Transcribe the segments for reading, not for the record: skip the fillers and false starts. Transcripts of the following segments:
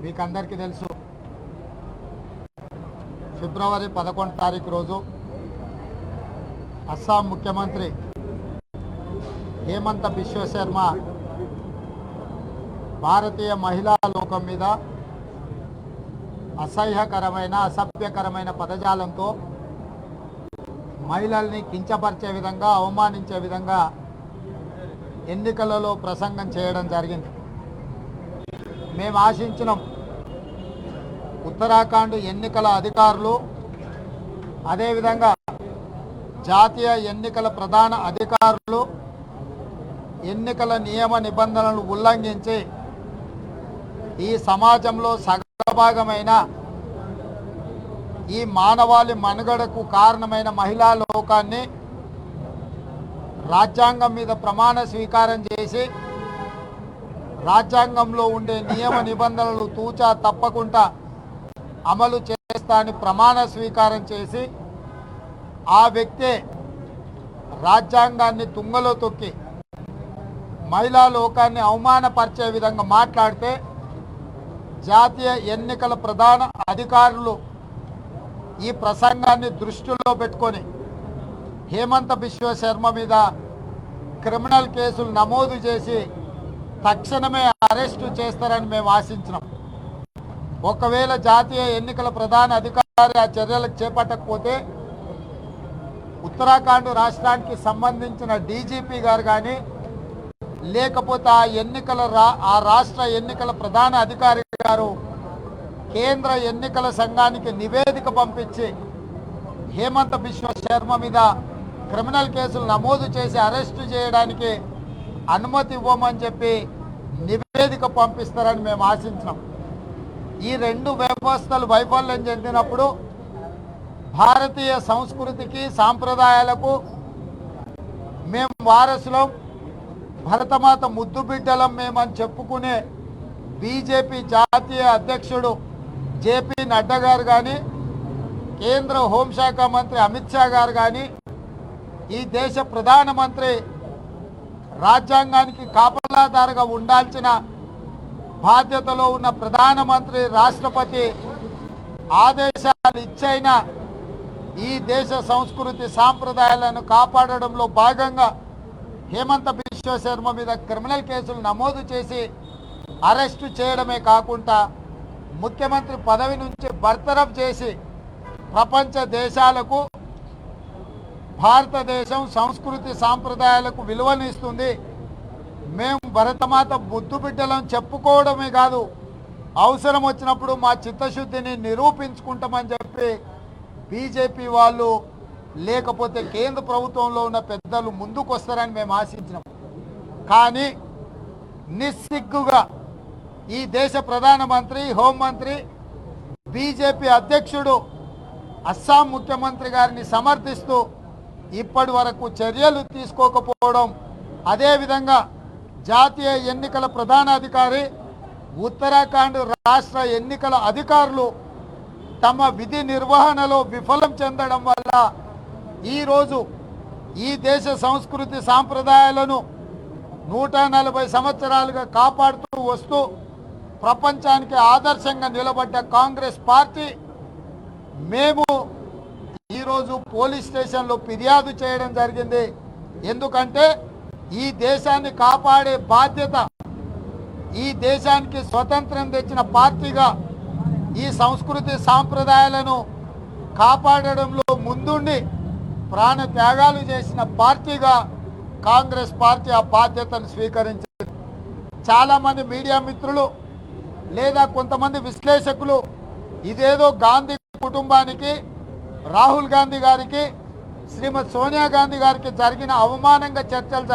మీకందరికీ తెలుసు ఫిబ్రవరి 11 తారీఖు రోజు అస్సాం ముఖ్యమంత్రి హేమంత బిశ్వ శర్మ భారతీయ మహిళా లోకం మీద అసహ్యకరమైన అసభ్యకరమైన పదజాలంతో మహిళల్ని కించపరిచే విధంగా అవమానించే విధంగా ఎన్నికలలో ప్రసంగం చేయడం జరిగింది. మేము ఆశించినాం ఉత్తరాఖండ్ ఎన్నికల అధికారులు అదేవిధంగా జాతీయ ఎన్నికల ప్రధాన అధికారులు ఎన్నికల నియమ నిబంధనలను ఉల్లంఘించి ఈ సమాజంలో సగభాగమైన ఈ మానవాళి మనుగడకు కారణమైన మహిళా లోకాన్ని రాజ్యాంగం మీద ప్రమాణ స్వీకారం చేసి రాజ్యాంగంలో ఉండే నియమ నిబంధనలు తూచా తప్పకుండా అమలు చేస్తానని ప్రమాణ స్వీకారం చేసి ఆ వ్యక్తే రాజ్యాంగాన్ని తుంగలో తొక్కి మహిళా లోకాన్ని అవమానపరిచే విధంగా మాట్లాడితే జాతీయ ఎన్నికల ప్రధాన అధికారులు ఈ ప్రసంగాన్ని దృష్టిలో పెట్టుకొని హేమంత బిశ్వ శర్మ మీద క్రిమినల్ కేసులు నమోదు చేసి తక్షణమే అరెస్టు చేస్తారని మేము ఆశించినాం. ఒకవేళ జాతీయ ఎన్నికల ప్రధాన అధికారి ఆ చర్యలకు చేపట్టకపోతే ఉత్తరాఖండ్ రాష్ట్రానికి సంబంధించిన డీజీపీ గారు కానీ లేకపోతే ఆ రాష్ట్ర ఎన్నికల ప్రధాన అధికారి గారు కేంద్ర ఎన్నికల సంఘానికి నివేదిక పంపించి హేమంత బిశ్వ శర్మ మీద క్రిమినల్ కేసులు నమోదు చేసి అరెస్టు చేయడానికి అనుమతి ఇవ్వమని చెప్పి నివేదిక పంపిస్తారని మేము ఆశించినాం. ఈ రెండు వ్యవస్థలు వైఫల్యం చెందినప్పుడు భారతీయ సంస్కృతికి సాంప్రదాయాలకు మేము వారసులం, భరతమాత ముద్దు బిడ్డలం మేమని చెప్పుకునే బీజేపీ జాతీయ అధ్యక్షుడు జేపీ నడ్డా గారు కానీ కేంద్ర హోంశాఖ మంత్రి అమిత్ షా గారు కానీ ఈ దేశ ప్రధానమంత్రి రాజ్యాంగానికి కాపలాదారుగా ఉండాల్సిన బాధ్యతలో ఉన్న ప్రధానమంత్రి రాష్ట్రపతి ఆదేశాలు ఇచ్చైనా ఈ దేశ సంస్కృతి సాంప్రదాయాలను కాపాడడంలో భాగంగా హేమంత బిశ్వ శర్మ మీద క్రిమినల్ కేసులు నమోదు చేసి అరెస్టు చేయడమే కాకుండా ముఖ్యమంత్రి పదవి నుంచి బర్తరఫ్ చేసి ప్రపంచ దేశాలకు భారతదేశం సంస్కృతి సాంప్రదాయాలకు విలువనిస్తుంది, మేము భరతమాత ముద్దు బిడ్డలను చెప్పుకోవడమే కాదు అవసరం వచ్చినప్పుడు మా చిత్తశుద్ధిని నిరూపించుకుంటామని చెప్పి బీజేపీ వాళ్ళు లేకపోతే కేంద్ర ప్రభుత్వంలో ఉన్న పెద్దలు ముందుకు వస్తారని మేము ఆశించినాం. కానీ నిస్సిగ్గుగా ఈ దేశ ప్రధానమంత్రి హోంమంత్రి బీజేపీ అధ్యక్షుడు అస్సాం ముఖ్యమంత్రి గారిని సమర్థిస్తూ ఇప్పటి వరకు చర్యలు తీసుకోకపోవడం, అదేవిధంగా జాతీయ ఎన్నికల ప్రధాన అధికారి ఉత్తరాఖండ్ రాష్ట్ర ఎన్నికల అధికారులు తమ విధి నిర్వహణలో విఫలం చెందడం వల్ల ఈరోజు ఈ దేశ సంస్కృతి సాంప్రదాయాలను 140 సంవత్సరాలుగా కాపాడుతూ వస్తూ ప్రపంచానికి ఆదర్శంగా నిలబడ్డ కాంగ్రెస్ పార్టీ మేము ఈరోజు పోలీస్ స్టేషన్లో ఫిర్యాదు చేయడం జరిగింది. ఎందుకంటే ఈ దేశాన్ని కాపాడే బాధ్యత, ఈ దేశానికి స్వతంత్రం తెచ్చిన పార్టీగా ఈ సంస్కృతి సాంప్రదాయాలను కాపాడడంలో ముందుండి ప్రాణ త్యాగాలు చేసిన పార్టీగా కాంగ్రెస్ పార్టీ ఆ బాధ్యతను స్వీకరించింది. చాలామంది మీడియా మిత్రులు లేదా కొంతమంది విశ్లేషకులు ఇదేదో గాంధీ కుటుంబానికి, రాహుల్ గాంధీ గారికి, శ్రీమతి సోనియా గాంధీ గారికి జరిగిన అవమానంగా చర్చలు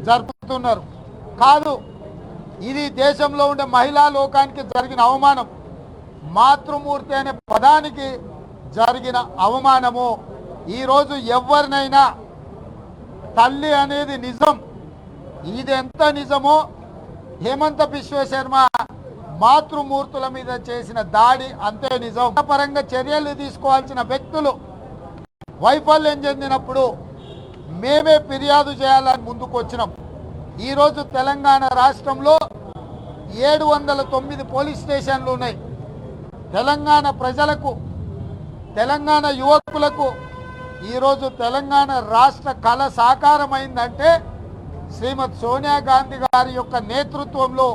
జరుపుతున్నారు. కాదు, ఇది దేశంలో ఉండే మహిళా లోకానికి జరిగిన అవమానం, మాతృమూర్తి అనే పదానికి జరిగిన అవమానము. ఈరోజు ఎవరినైనా తల్లి అనేది నిజం, ఇది ఎంత నిజమో హేమంత బిశ్వ శర్మ మాతృమూర్తుల మీద చేసిన దాడి అంతే నిజం. పరంగా చర్యలు తీసుకోవాల్సిన వ్యక్తులు వైఫల్యం చెందినప్పుడు మేమే ఫిర్యాదు చేయాలని ముందుకు వచ్చినాం. ఈరోజు తెలంగాణ రాష్ట్రంలో 709 పోలీస్ స్టేషన్లు ఉన్నాయి. తెలంగాణ ప్రజలకు, తెలంగాణ యువకులకు ఈరోజు తెలంగాణ రాష్ట్ర కళ సాకారమైందంటే శ్రీమతి సోనియా గాంధీ గారి యొక్క నేతృత్వంలో,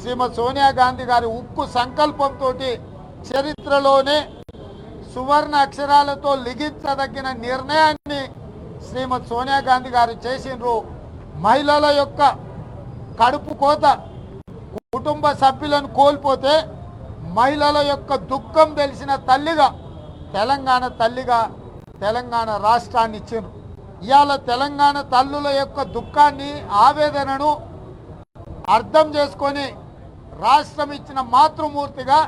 శ్రీమతి సోనియా గాంధీ గారి ఉక్కు సంకల్పంతో చరిత్రలోనే సువర్ణ అక్షరాలతో లిఖించదగిన నిర్ణయాన్ని శ్రీమతి సోనియా గాంధీ గారు చేసిండ్రు. మహిళల యొక్క కడుపు కోత, కుటుంబ సభ్యులను కోల్పోతే మహిళల యొక్క దుఃఖం తెలిసిన తల్లిగా, తెలంగాణ రాష్ట్రాన్ని ఇచ్చిండ్రు. ఇవాళ తెలంగాణ తల్లుల యొక్క దుఃఖాన్ని, ఆవేదనను అర్థం చేసుకొని రాష్ట్రం ఇచ్చిన మాతృమూర్తిగా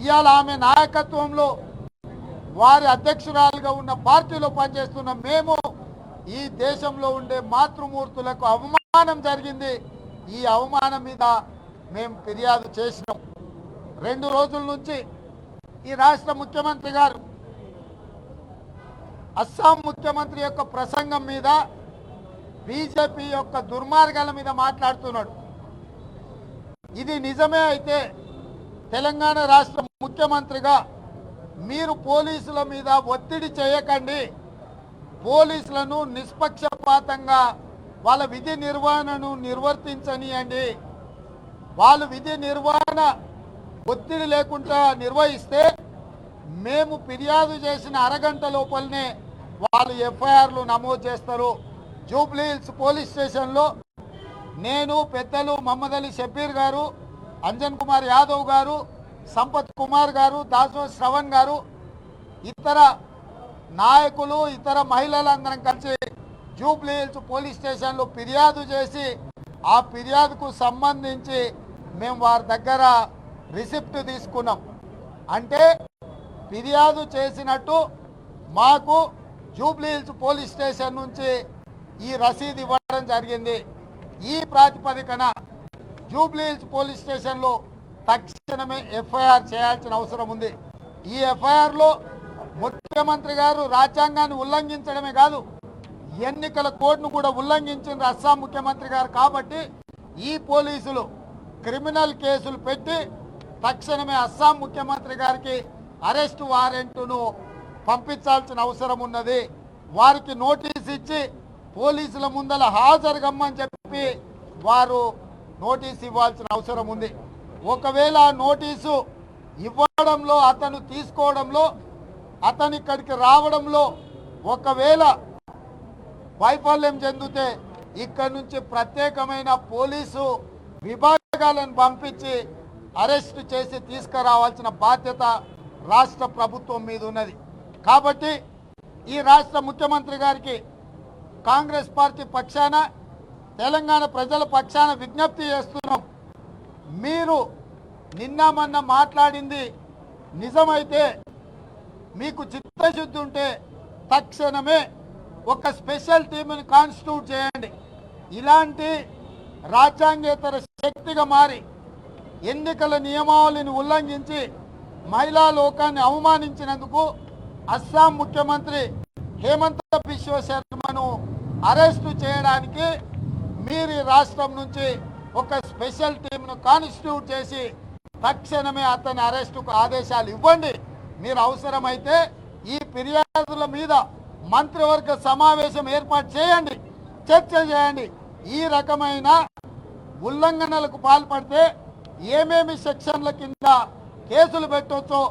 ఇవాళ ఆమె నాయకత్వంలో వారి అధ్యక్షురాలుగా ఉన్న పార్టీలో పనిచేస్తున్న మేము ఈ దేశంలో ఉండే మాతృమూర్తులకు అవమానం జరిగింది. ఈ అవమానం మీద మేము ఫిర్యాదు చేసినాం. 2 రోజుల నుంచి ఈ రాష్ట్ర ముఖ్యమంత్రి గారు అస్సాం ముఖ్యమంత్రి యొక్క ప్రసంగం మీద, బీజేపీ యొక్క దుర్మార్గాల మీద మాట్లాడుతున్నాడు. ఇది నిజమే అయితే తెలంగాణ రాష్ట్ర ముఖ్యమంత్రిగా మీరు పోలీసుల మీద ఒత్తిడి చేయకండి, పోలీసులను నిష్పక్షపాతంగా వాళ్ళ విధి నిర్వహణను నిర్వర్తించనియండి. వాళ్ళు విధి నిర్వహణ ఒత్తిడి లేకుండా నిర్వహిస్తే మేము ఫిర్యాదు చేసిన అరగంట లోపలనే వాళ్ళు ఎఫ్ఐఆర్లు నమోదు చేస్తారు. జూబ్లీ హిల్స్ పోలీస్ స్టేషన్లో నేను, పెద్దలు మహమ్మద్ అలీ షబ్బీర్ గారు, అంజన్ కుమార్ యాదవ్ గారు, సంపత్ కుమార్ గారు, దాసో శ్రవణ్ గారు, ఇతర నాయకులు, ఇతర మహిళలందరం కలిసి జూబ్లీ హిల్స్ పోలీస్ స్టేషన్లో ఫిర్యాదు చేసి ఆ ఫిర్యాదుకు సంబంధించి మేము వారి దగ్గర రిసిప్ట్ తీసుకున్నాం. అంటే ఫిర్యాదు చేసినట్టు మాకు జూబ్లీ హిల్స్ పోలీస్ స్టేషన్ నుంచి ఈ రసీదు ఇవ్వడం జరిగింది. ఈ ప్రాతిపదికన జూబ్లీ హిల్స్ పోలీస్ స్టేషన్లో తక్షణమే ఎఫ్ఐఆర్ చేయాల్సిన అవసరం ఉంది. ఈ ఎఫ్ఐఆర్లో ముఖ్యమంత్రి గారు రాజ్యాంగాన్ని ఉల్లంఘించడమే కాదు, ఎన్నికల కోడ్ను కూడా ఉల్లంఘించిన అస్సాం ముఖ్యమంత్రి గారు. కాబట్టి ఈ పోలీసులు క్రిమినల్ కేసులు పెట్టి తక్షణమే అస్సాం ముఖ్యమంత్రి గారికి అరెస్టు వారెంట్ను పంపించాల్సిన అవసరం ఉన్నది. వారికి నోటీస్ ఇచ్చి పోలీసుల ముందల హాజరుగమ్మని చెప్పి వారు నోటీస్ ఇవ్వాల్సిన అవసరం ఉంది. ఒకవేళ ఆ నోటీసు ఇవ్వడంలో, అతను తీసుకోవడంలో, అతను ఇక్కడికి రావడంలో ఒకవేళ వైఫల్యం చెందితే ఇక్కడి నుంచి ప్రత్యేకమైన పోలీసు విభాగాలను పంపించి అరెస్టు చేసి తీసుకురావాల్సిన బాధ్యత రాష్ట్ర ప్రభుత్వం మీద ఉన్నది. కాబట్టి ఈ రాష్ట్ర ముఖ్యమంత్రి గారికి కాంగ్రెస్ పార్టీ పక్షాన, తెలంగాణ ప్రజల పక్షాన విజ్ఞప్తి చేస్తున్నాం. మీరు నిన్న మొన్న మాట్లాడింది నిజమైతే, మీకు చిత్తశుద్ధి ఉంటే తక్షణమే ఒక స్పెషల్ టీంని కాన్స్టిట్యూట్ చేయండి. ఇలాంటి రాజ్యాంగేతర శక్తిగా మారి ఎన్నికల నియమావళిని ఉల్లంఘించి మహిళా లోకాన్ని అవమానించినందుకు అస్సాం ముఖ్యమంత్రి హేమంత బిశ్వ శర్మను అరెస్టు చేయడానికి మీరు రాష్ట్రం నుంచి ఒక స్పెషల్ టీంను కాన్స్టిట్యూట్ చేసి తక్షణమే అతని అరెస్టుకు ఆదేశాలు ఇవ్వండి. మీరు అవసరమైతే ఈ ఫిర్యాదుల మీద మంత్రివర్గ సమావేశం ఏర్పాటు చేయండి, చర్చ చేయండి. ఈ రకమైన ఉల్లంఘనలకు పాల్పడితే ఏమేమి సెక్షన్ల కింద కేసులు పెట్టవచ్చో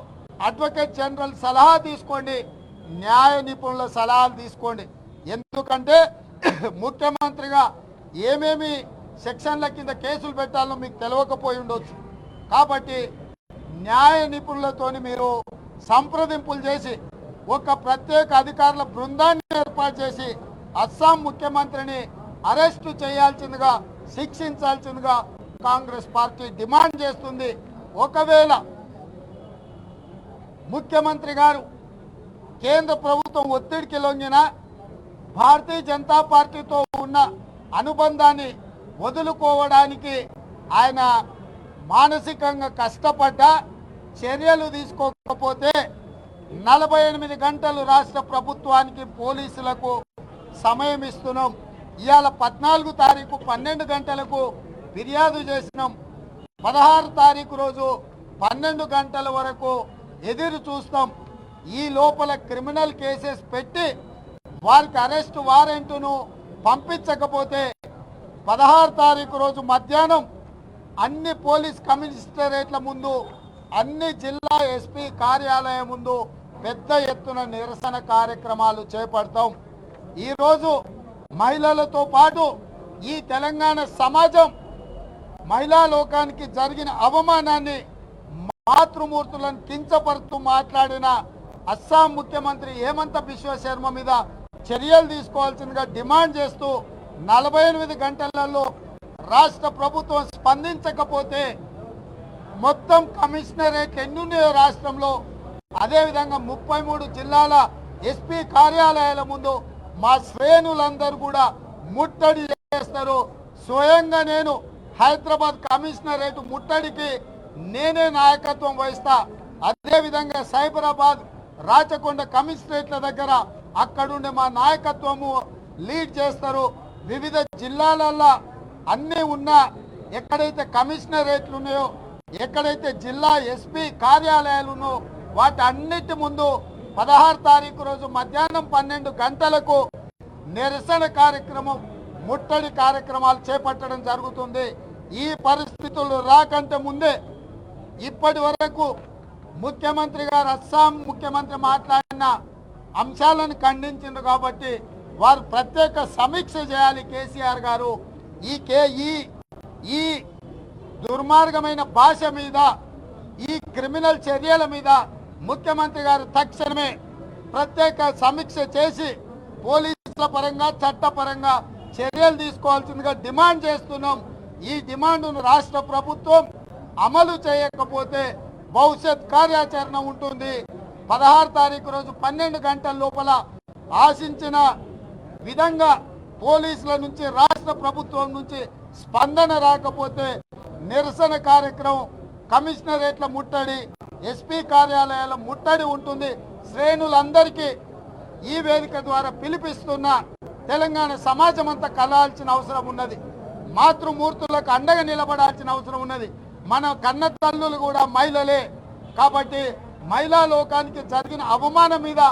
అడ్వకేట్ జనరల్ సలహా తీసుకోండి, న్యాయ నిపుణుల సలహాలు తీసుకోండి. ఎందుకంటే ముఖ్యమంత్రిగా ఏమేమి సెక్షన్ల కింద కేసులు పెట్టాలో మీకు తెలియకపోయి ఉండొచ్చు. కాబట్టి న్యాయ నిపుణులతోని మీరు సంప్రదింపులు చేసి ఒక ప్రత్యేక అధికారుల బృందాన్ని ఏర్పాటు చేసి అస్సాం ముఖ్యమంత్రిని అరెస్టు చేయాల్సిందిగా, శిక్షించాల్సిందిగా కాంగ్రెస్ పార్టీ డిమాండ్ చేస్తుంది. ఒకవేళ ముఖ్యమంత్రి గారు కేంద్ర ప్రభుత్వం ఒత్తిడికి లొంగిన భారతీయ జనతా పార్టీతో ఉన్న అనుబంధాన్ని వదులుకోవడానికి ఆయన మానసికంగా కష్టపడ్డ చర్యలు తీసుకోకపోతే 48 గంటలు రాష్ట్ర ప్రభుత్వానికి, పోలీసులకు సమయం ఇస్తున్నాం. ఇవాళ 14 తారీఖు 12 గంటలకు ఫిర్యాదు చేసినాం. 16 తారీఖు రోజు 12 గంటల వరకు ఎదురు చూస్తాం. ఈ లోపల క్రిమినల్ కేసెస్ పెట్టి వారికి అరెస్ట్ వారెంట్ను పంపించకపోతే 16 తారీఖు రోజు మధ్యాహ్నం అన్ని పోలీస్ కమిషనరేట్ల ముందు, అన్ని జిల్లా ఎస్పీ కార్యాలయం ముందు పెద్ద ఎత్తున నిరసన కార్యక్రమాలు చేపడతాం. ఈరోజు మహిళలతో పాటు ఈ తెలంగాణ సమాజం మహిళా లోకానికి జరిగిన అవమానాన్ని, మాతృమూర్తులను కించపరుతూ మాట్లాడిన అస్సాం ముఖ్యమంత్రి హేమంత బిశ్వ శర్మ మీద చర్యలు తీసుకోవాల్సిందిగా డిమాండ్ చేస్తూ 48 గంటలలో రాష్ట్ర ప్రభుత్వం స్పందించకపోతే మొత్తం కమిషనరేట్ ఎన్నున్నాయో రాష్ట్రంలో, అదేవిధంగా 33 జిల్లాల ఎస్పీ కార్యాలయాల ముందు మా శ్రేణులందరూ కూడా ముట్టడి చేస్తారు. స్వయంగా నేను హైదరాబాద్ కమిషనరేట్ ముట్టడికి నేనే నాయకత్వం వహిస్తా. అదేవిధంగా సైబరాబాద్, రాచకొండ కమిషనరేట్ల దగ్గర అక్కడుండే మా నాయకత్వము లీడ్ చేస్తారు. వివిధ జిల్లాలలో అన్నీ ఉన్నా ఎక్కడైతే కమిషనరేట్లు ఉన్నాయో, ఎక్కడైతే జిల్లా ఎస్పీ కార్యాలయాలు ఉన్నాయో వాటి అన్నిటి ముందు 16 తారీఖు రోజు మధ్యాహ్నం 12 గంటలకు నిరసన కార్యక్రమం, ముట్టడి కార్యక్రమాలు చేపట్టడం జరుగుతుంది. ఈ పరిస్థితులు రాకంటే ముందే ఇప్పటి వరకు ముఖ్యమంత్రి గారు, అస్సాం ముఖ్యమంత్రి మాట్లాడిన అంశాలను ఖండించింది కాబట్టి వారు ప్రత్యేక సమీక్ష చేయాలి. కేసీఆర్ గారు ఈ దుర్మార్గమైన భాష మీద, ఈ క్రిమినల్ చర్యల మీద ముఖ్యమంత్రి గారు తక్షణమే ప్రత్యేక సమీక్ష చేసి పోలీసుల పరంగా, చట్టపరంగా చర్యలు తీసుకోవాల్సిందిగా డిమాండ్ చేస్తున్నాం. ఈ డిమాండ్ను రాష్ట్ర ప్రభుత్వం అమలు చేయకపోతే భవిష్యత్ కార్యాచరణ ఉంటుంది. 16 తారీఖు రోజు 12 గంటల లోపల ఆశించిన విధంగా పోలీసుల నుంచి, రాష్ట్ర ప్రభుత్వం నుంచి స్పందన రాకపోతే నిరసన కార్యక్రమం, కమిషనరేట్ల ముట్టడి, ఎస్పీ కార్యాలయాల ముట్టడి ఉంటుంది. శ్రేణులందరికీ ఈ వేదిక ద్వారా పిలిపిస్తున్న తెలంగాణ సమాజం అంతా కలవాల్సిన అవసరం ఉన్నది. మాతృమూర్తులకు అండగా నిలబడాల్సిన అవసరం ఉన్నది. మన కన్న తల్లులు కూడా మహిళలే కాబట్టి మహిళా లోకానికి జరిగిన అవమానం మీద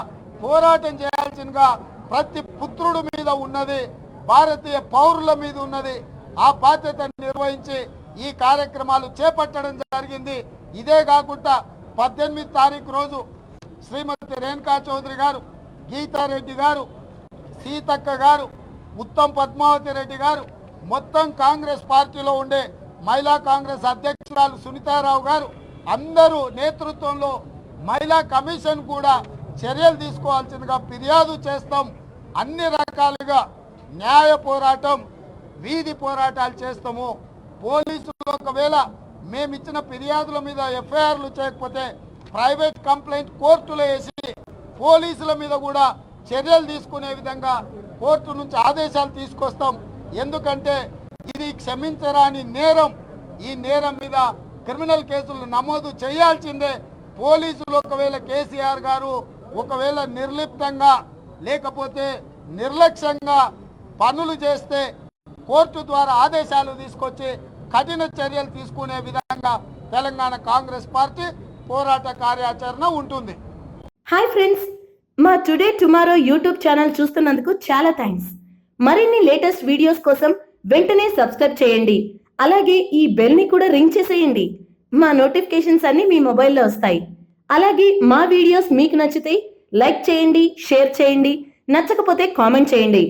పోరాటం చేయాల్సిందిగా ప్రతి పుత్రుడి మీద ఉన్నది, భారతీయ పౌరుల మీద ఉన్నది. ఆ బాధ్యతను నిర్వహించి ఈ కార్యక్రమాలు చేపట్టడం జరిగింది. ఇదే కాకుండా 18 తారీఖు రోజు శ్రీమతి రేణుకా చౌదరి గారు, గీతారెడ్డి గారు, సీతక్క గారు, ఉత్తమ్ పద్మావతి రెడ్డి గారు, మొత్తం కాంగ్రెస్ పార్టీలో ఉండే మహిళా కాంగ్రెస్ అధ్యక్షురాలు సునీతారావు గారు అందరూ నేతృత్వంలో మహిళా కమిషన్ కూడా చర్యలు తీసుకోవాల్సిందిగా ఫిర్యాదు చేస్తాం. అన్ని రకాలుగా న్యాయ పోరాటం, వీధి పోరాటాలు చేస్తాము. పోలీసులు ఒకవేళ మేమిచ్చిన ఫిర్యాదుల మీద ఎఫ్ఐఆర్లు చేయకపోతే ప్రైవేట్ కంప్లైంట్ కోర్టులో వేసి పోలీసుల మీద కూడా చర్యలు తీసుకునే విధంగా కోర్టు నుంచి ఆదేశాలు తీసుకొస్తాం. ఎందుకంటే ఇది క్షమించరాని నేరం. ఈ నేరం మీద క్రిమినల్ కేసులు నమోదు చేయాల్సిందే. పోలీసులు ఒకవేళ కేసీఆర్ గారు ఒకవేళ నిర్లిప్తంగా లేకపోతే నిర్లక్ష్యంగా పనులు చేస్తే కోర్టు ద్వారా ఆదేశాలు తీసుకొచ్చి కఠిన చర్యలు తీసుకునే విధంగా తెలంగాణ కాంగ్రెస్ పార్టీ పోరాట కార్యాచరణ ఉంటుంది. హాయ్ ఫ్రెండ్స్, మా టుడే టుమారో యూట్యూబ్ ఛానల్ చూస్తున్నందుకు చాలా థ్యాంక్స్. మరిన్ని లేటెస్ట్ వీడియోస్ కోసం వెంటనే సబ్స్క్రైబ్ చేయండి. అలాగే ఈ బెల్ ని కూడా రింగ్ చేసేయండి. మా నోటిఫికేషన్స్ అన్ని మీ మొబైల్లో వస్తాయి. అలాగే మా వీడియోస్ మీకు నచ్చితే లైక్ చేయండి, షేర్ చేయండి, నచ్చకపోతే కామెంట్ చేయండి.